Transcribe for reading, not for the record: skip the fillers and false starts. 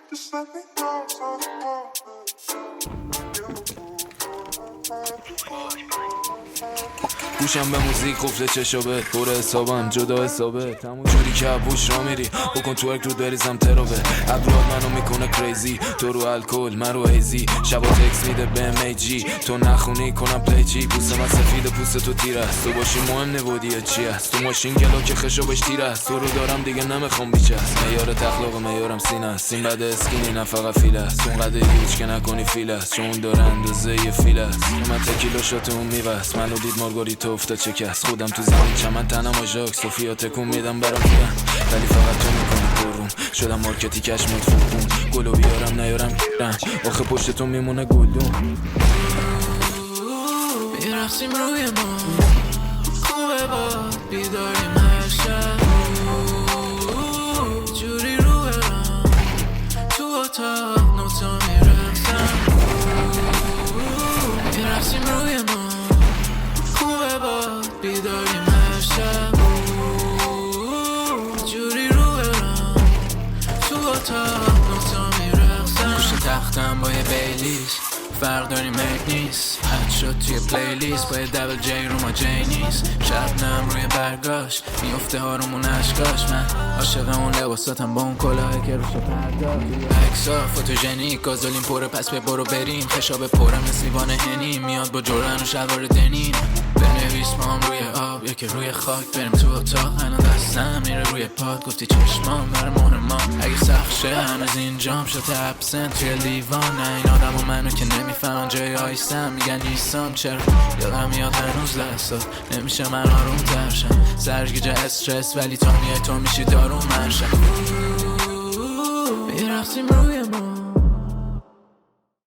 Just let me know so گوشم به موزیک قفل چشابه پر حسابم جدا حسابه همون جوری که عبوش را میری بکن تو ارک رو بریزم ترابه ابراد منو میکنه کریزی تو رو الکل من رو ایزی شبا تکس میده به میجی تو نخونی کنم پلی جی پوست من سفید پوست تو تیر است تو باشی مهم نبودی چی است تو ماشین گلا که خشابش تیر است تو رو دارم دیگه نمیخوام بیچست میار تخلاق میارم سینه است این بعد اسکینی نه فقط فیل است اون قده هیچ که نکنی فیل است چون داره اندازه یه فیل است من تکیلا شات اون میوست منو دید مارگاریتا افتاد شکست خودم تو زمین چمن تنم آژاک صوفیا تکون میدم برام میرم ولی فقط تو میکنی پرون شدم مارکتی کش میاد فوقون گلو بیارم نیارم گیرم آخه پشت تو میمونه گلدون میرقصیم روی ما خوبه با بیداریم هر شب جوری رو برم تو اتاق نوتا میرقصم میرقصیم روی ما خوبه با بیداریم هر شب جوری رو برم تو اتاق نوتا میرقصم پشت تختم با یه بیلیز فرق داریم مک نیست حد شد توی پلیلیست با یه دبل جی رو ما جی نیست شبنم روی برگاش میفته هارمون اشکاش من عاشق اون لباساتم با اون کلاهی که روش پرداخت عکسا فوتوژنیک گازولین پره پس به برو بریم خشاب پره مثل لیوان هنی میاد با جورن و شلوار دنین بنویس ما هم روی آب یکی روی خاک بریم تو اتاق الان دستم میره روی پاد گفتی چشمام برای مهرمان اگه سخت شه هنوز اینجام شده ابسنت توی لیوان نه این آدم و منو که نمیفهمن جای آیستم میگن نیستم چرا یادم میاد هنوز لحظات نمیشه من آروم ترشم سرگیجه استرس ولی تا میای تو میشی دارون منشم میرقصیم روی ما